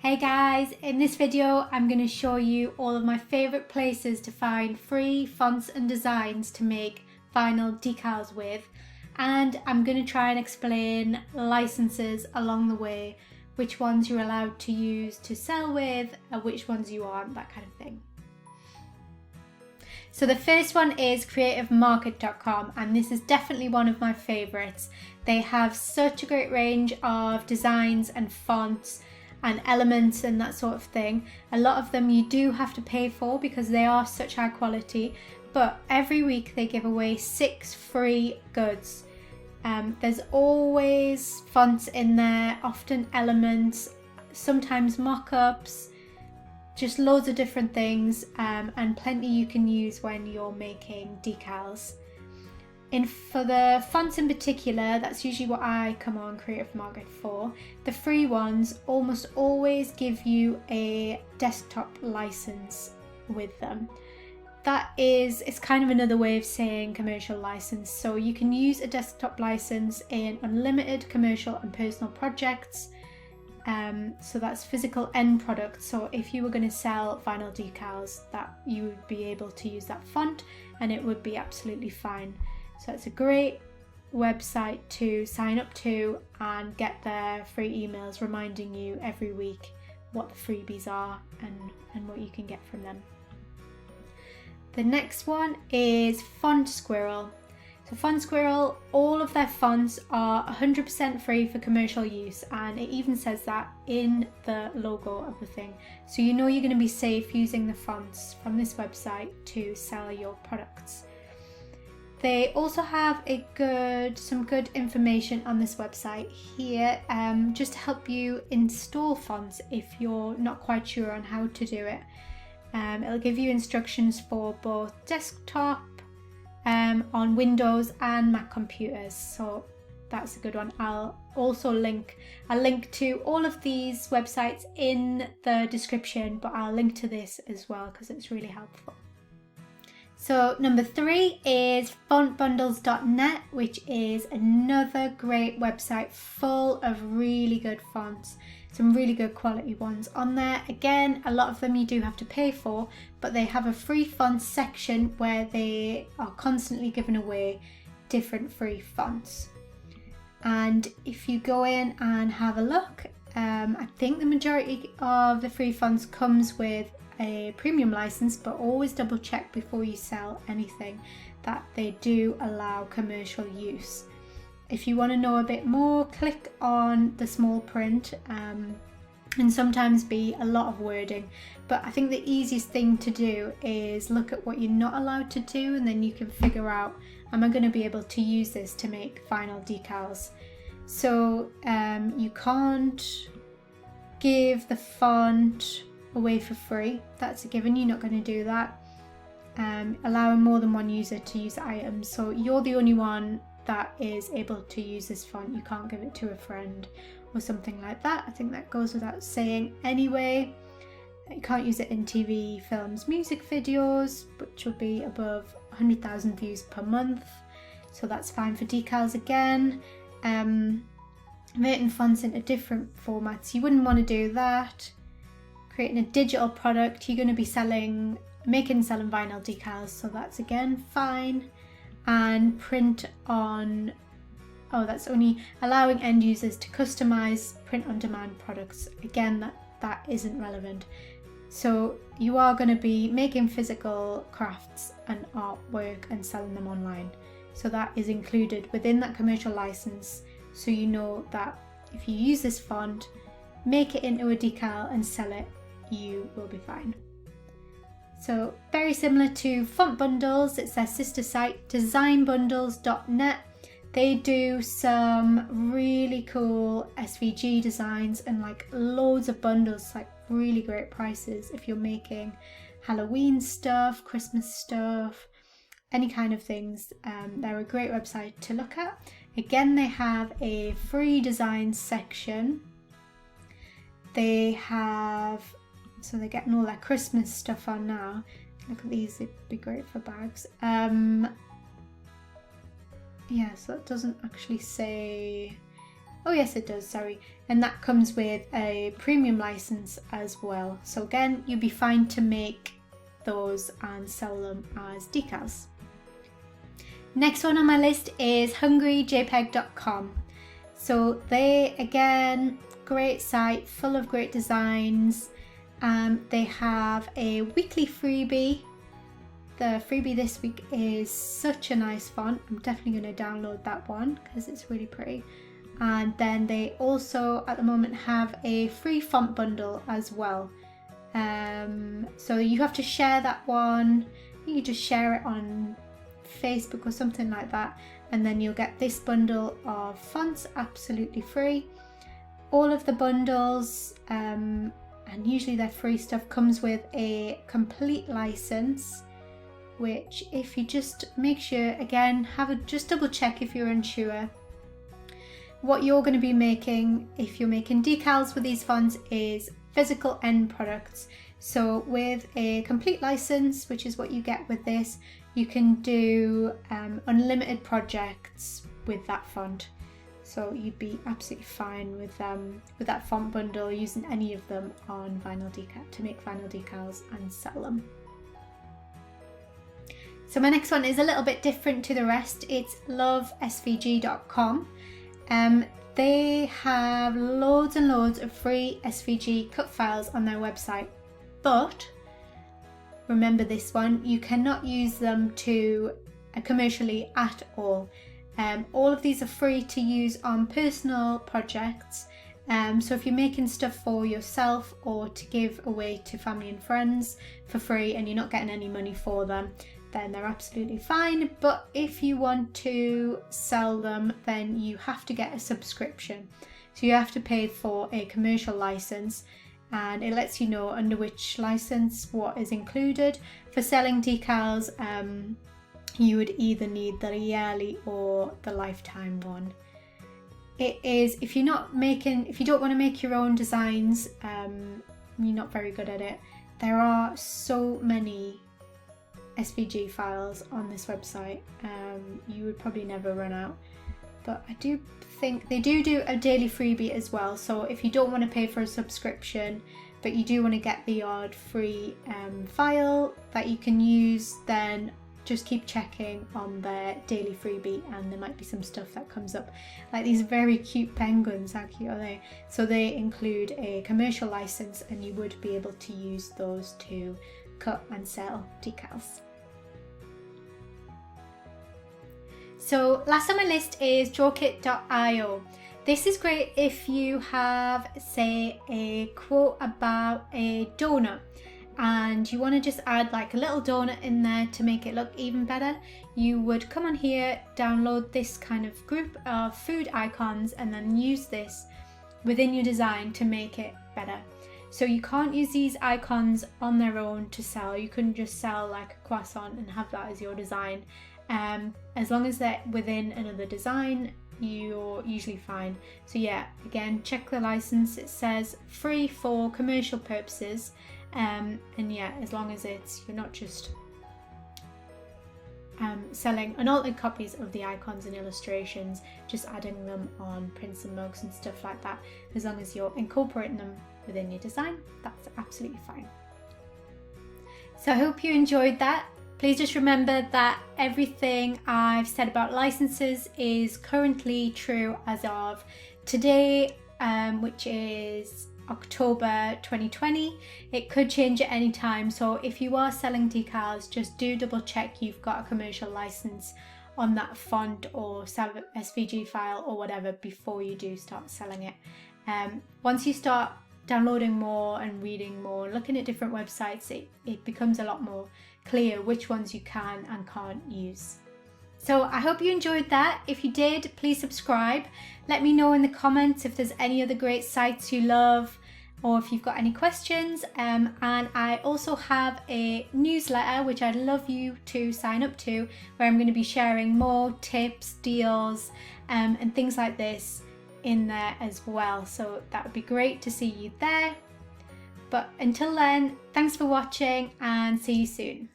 Hey guys, in this video I'm going to show you all of my favourite places to find free fonts and designs to make vinyl decals with, and I'm going to try and explain licenses along the way, which ones you're allowed to use to sell with and which ones you aren't, that kind of thing. So the first one is creativemarket.com, and this is definitely one of my favourites. They have such a great range of designs and fonts and elements and that sort of thing. A lot of them you do have to pay for because they are such high quality, but every week they give away 6 free goods. There's always fonts in there, often elements, sometimes mock-ups, just loads of different things, and plenty you can use when you're making decals. For the fonts in particular, that's usually what I come on Creative Market for. The free ones almost always give you a desktop license with them. It's kind of another way of saying commercial license. So you can use a desktop license in unlimited commercial and personal projects. So that's physical end products. So if you were going to sell vinyl decals, that you would be able to use that font and it would be absolutely fine. So it's a great website to sign up to and get their free emails reminding you every week what the freebies are and what you can get from them. The next one is Font Squirrel. So Font Squirrel, all of their fonts are 100% free for commercial use, and it even says that in the logo of the thing. So you know you're going to be safe using the fonts from this website to sell your products. They also have some good information on this website here, just to help you install fonts if you're not quite sure on how to do it. It'll give you instructions for both desktop, on Windows and Mac computers, so that's a good one. I'll link to all of these websites in the description, but I'll link to this as well because it's really helpful. So number 3 is fontbundles.net, which is another great website full of really good fonts, some really good quality ones on there. Again, a lot of them you do have to pay for, but they have a free fonts section where they are constantly giving away different free fonts. And if you go in and have a look, I think the majority of the free fonts comes with a premium license, but always double check before you sell anything that they do allow commercial use. If you want to know a bit more, click on the small print, and sometimes be a lot of wording, but I think the easiest thing to do is look at what you're not allowed to do, and then you can figure out, am I going to be able to use this to make vinyl decals? So you can't give the font away for free, that's a given, you're not going to do that. Allowing more than one user to use the item, so you're the only one that is able to use this font, you can't give it to a friend or something like that. I think that goes without saying anyway. You can't use it in TV, films, music videos, which will be above 100,000 views per month, so that's fine for decals again. Converting fonts into different formats, you wouldn't want to do that. Creating a digital product, you're going to be making and selling vinyl decals, so that's again fine. And print on, that's only allowing end users to customize print on demand products. Again, that isn't relevant. So you are going to be making physical crafts and artwork and selling them online, so that is included within that commercial license. So you know that if you use this font, make it into a decal and sell it, you will be fine. So very similar to Font Bundles, it's their sister site, designbundles.net. They do some really cool SVG designs and like loads of bundles, like really great prices if you're making Halloween stuff, Christmas stuff, any kind of things. They're a great website to look at. Again, they have a free design section. They're getting all their Christmas stuff on now. Look at these, it'd be great for bags. So it doesn't actually say Oh yes, it does, sorry. And that comes with a premium license as well. So again, you'll be fine to make those and sell them as decals. Next one on my list is Hungaryjpeg.com. So they, again, great site full of great designs. They have a weekly freebie. The freebie this week is such a nice font. I'm definitely going to download that one because it's really pretty. And then they also at the moment have a free font bundle as well. So you have to share that one. You just share it on Facebook or something like that, and then you'll get this bundle of fonts absolutely free. All of the bundles, and usually their free stuff, comes with a complete license, which if you just make sure, again, just double check if you're unsure. What you're going to be making, if you're making decals with these fonts, is physical end products. So with a complete license, which is what you get with this, you can do unlimited projects with that font. So you'd be absolutely fine with that font bundle, using any of them on vinyl decal to make vinyl decals and sell them. So my next one is a little bit different to the rest. It's Lovesvg.com. They have loads and loads of free SVG cut files on their website, but remember this one, you cannot use them commercially at all. All of these are free to use on personal projects. So if you're making stuff for yourself or to give away to family and friends for free and you're not getting any money for them, then they're absolutely fine. But if you want to sell them, then you have to get a subscription. So you have to pay for a commercial license, and it lets you know under which license what is included. For selling decals, you would either need the yearly or the lifetime one. It is, if you don't want to make your own designs, you're not very good at it, there are so many SVG files on this website, you would probably never run out. But I do think they do a daily freebie as well. So if you don't want to pay for a subscription, but you do want to get the odd free file that you can use, then just keep checking on their daily freebie, and there might be some stuff that comes up, like these very cute penguins. How cute are they? So they include a commercial license, and you would be able to use those to cut and sell decals. So last on my list is Drawkit.io. This is great if you have, say, a quote about a donut and you want to just add like a little donut in there to make it look even better. You would come on here, download this kind of group of food icons, and then use this within your design to make it better. So you can't use these icons on their own to sell. You couldn't just sell like a croissant and have that as your design. As long as they're within another design, you're usually fine. So yeah, again, check the license. It says free for commercial purposes, and yeah, as long as you're not just selling unaltered copies of the icons and illustrations, just adding them on prints and mugs and stuff like that, as long as you're incorporating them within your design, that's absolutely fine. So I hope you enjoyed that. Please just remember that everything I've said about licenses is currently true as of today, which is October 2020. It could change at any time, so if you are selling decals, just do double check you've got a commercial license on that font or SVG file or whatever before you do start selling it. Once you start downloading more and reading more, looking at different websites, it becomes a lot more clear which ones you can and can't use. So I hope you enjoyed that. If you did, please subscribe. Let me know in the comments if there's any other great sites you love, or if you've got any questions. And I also have a newsletter which I'd love you to sign up to, where I'm going to be sharing more tips, deals, and things like this in there as well. So that would be great to see you there. But until then, thanks for watching and see you soon.